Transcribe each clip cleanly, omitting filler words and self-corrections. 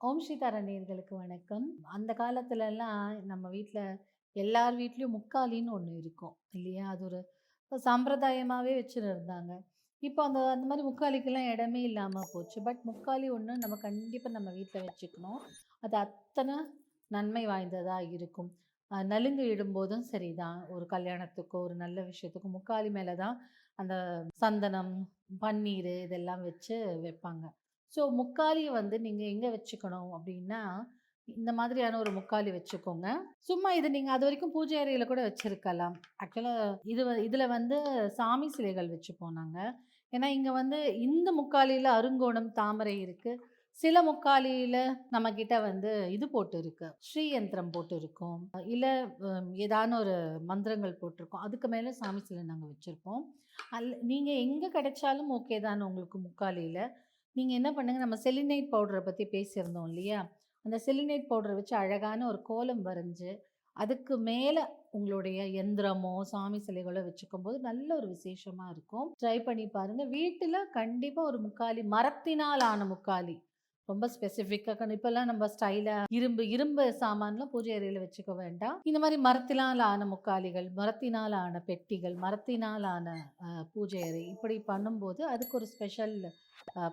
ஓம் ஸ்ரீ தாரா நேயர்களுக்கு வணக்கம். அந்த காலத்துலலாம் நம்ம வீட்ல எல்லார் வீட்லயும் முக்காலின்னு ஒண்ணு இருக்கும் இல்லையா? அது ஒரு சம்பிரதாயமாவே வச்சுருந்தாங்க. இப்போ அந்த அந்த மாரி முக்காலிக்கெல்லாம் இடமே இல்லாம போச்சு. பட் முக்காலி ஒண்ணு நம்ம கண்டிப்பா நம்ம வீட்ல வச்சுக்கணும். அது அத்தன நன்மை வாய்ந்ததா இருக்கும். நலுங்கு இடும்போதும் சரிதான். ஒரு கல்யாணத்துக்கோ, ஒரு நல்ல விஷயத்துக்கோ முக்காலி மேல தான் அந்த சந்தனம், பன்னீரு இதெல்லாம் வச்சு வைப்பாங்க. ஸோ முக்காலிய வந்து நீங்க எங்க வச்சுக்கணும் அப்டின்னா, இந்த மாதிரியான ஒரு முக்காலி வச்சுக்கோங்க. சும்மா இது நீங்க அதுவரைக்கும் பூஜை அறையில கூட வச்சிருக்கலாம். ஆக்சுவலா இதுல வந்து சாமி சிலைகள் வச்சுப்போம் நாங்க. ஏன்னா இங்க வந்து இந்த முக்காலியில அருங்கோணம், தாமரை இருக்கு. சில முக்காலியில நம்மகிட்ட வந்து இது போட்டு இருக்கு. ஸ்ரீ யந்திரம் போட்டு இருக்கும். இல்ல ஏதான ஒரு மந்திரங்கள் போட்டிருக்கும். அதுக்கு மேல சாமி சிலை நாங்க வச்சிருப்போம். நீங்க எங்க கிடைச்சாலும் ஓகே தான உங்களுக்கு முக்காலியில. நீங்க என்ன பண்ணுங்க, நம்ம செலினைட் பவுடர பத்தி பேசியிருந்தோம் இல்லையா? அந்த செலினைட் பவுடர வச்சு அழகான ஒரு கோலம் வரைஞ்சு, அதுக்கு மேல உங்களுடைய எந்திரமோ, சாமி சிலைகளோ வச்சுக்கும்போது நல்ல ஒரு விசேஷமா இருக்கும். ட்ரை பண்ணி பாருங்க. வீட்டுல கண்டிப்பா ஒரு முக்காலி, மரத்தினால் ஆன முக்காலி. ரொம்ப ஸ்பெசிஃபிக்கா இப்பலாம் நம்ம ஸ்டைலா இரும்பு இரும்பு சாமான்லாம் பூஜை அறையில வச்சுக்க வேண்டாம். இந்த மாரி மரத்தினால் ஆன முக்காலிகள், மரத்தினால் ஆன பெட்டிகள், மரத்தினால் ஆன பூஜை அறை இப்படி பண்ணும்போது அதுக்கு ஒரு ஸ்பெஷல்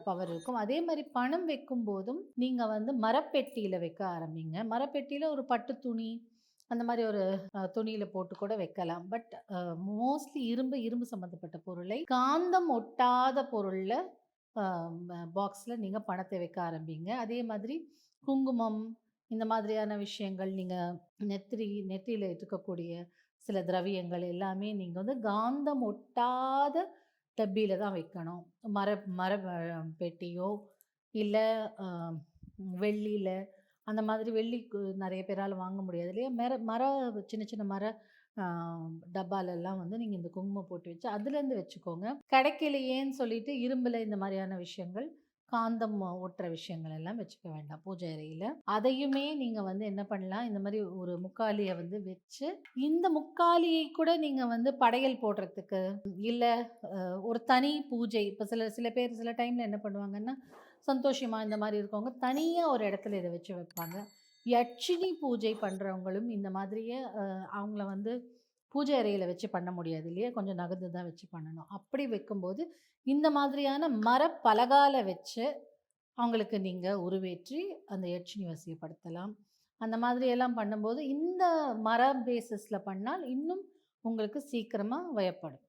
பவர் இருக்கும். அதே மாரி பணம் வைக்கும்போதும், நீங்க வந்து மரப்பெட்டியில வைக்க ஆரம்பிங்க. மரப்பெட்டியில ஒரு பட்டு துணி, அந்த மாரி ஒரு துணியில போட்டு கூட வைக்கலாம். பட் மோஸ்ட்லி இரும்பு சம்மந்தப்பட்ட பொருளை, காந்தம் ஒட்டாத பொருள்ல அ பாக்ஸ்ல நீங்க பணத்தை வைக்க ஆரம்பிங்க. அதே மாதிரி குங்குமம், இந்த மாதிரியான விஷயங்கள் நீங்க நெத்தியில இட்டுக்கக்கூடிய சில திரவியங்கள் எல்லாமே நீங்க வந்து காந்தம் ஒட்டாத டப்பியில தான் வைக்கணும். மர மர பெட்டியோ, இல்ல அ வெள்ளியில அந்த மாதிரி வெள்ளிக்கு நெறைய பேரால வாங்க முடியாது இல்லையா? மர சின்ன சின்ன மர அ டப்பாலலாம் வந்து நீங்க இந்த குங்குமம் போட்டு வச்சு அதுலேருந்து வச்சுக்கோங்க. கிடைக்கலையேன்னு சொல்லிட்டு இரும்புல இந்த மாரியான விஷயங்கள், காந்தம் ஒட்டுற விஷயங்கள் எல்லாம் வச்சுக்க வேண்டாம் பூஜை அறையில. அதையுமே நீங்க வந்து என்ன பண்ணலாம், இந்த மாரி ஒரு முக்காலிய வந்து வச்சு, இந்த முக்காலியை கூட நீங்க வந்து படையல் போடுறதுக்கு, இல்ல ஒரு தனி பூஜை இப்ப சில சில பேர் சில டைம்ல என்ன பண்ணுவாங்கன்னா, சந்தோஷமா இந்த மாரி இருக்கவங்க தனியா ஒரு இடத்துல இத வச்சு வைப்பாங்க. யட்சினி பூஜை பண்றவங்களும் இந்த மாதிரியே அவங்கள வந்து பூஜை அறையில வச்சு பண்ண முடியாது இல்லையா? கொஞ்சம் நகர்ந்து தான் வச்சு பண்ணணும். அப்படி வைக்கும்போது, இந்த மாதிரியான மரப்பலகால வச்சு அவங்களுக்கு நீங்க உருவேற்றி அந்த யட்சினி வசியப்படுத்தலாம். அந்த மாதிரி எல்லாம் பண்ணும்போது, இந்த மர பேசிஸ்ல பண்ணால் இன்னும் உங்களுக்கு சீக்கிரமா வயப்படும்.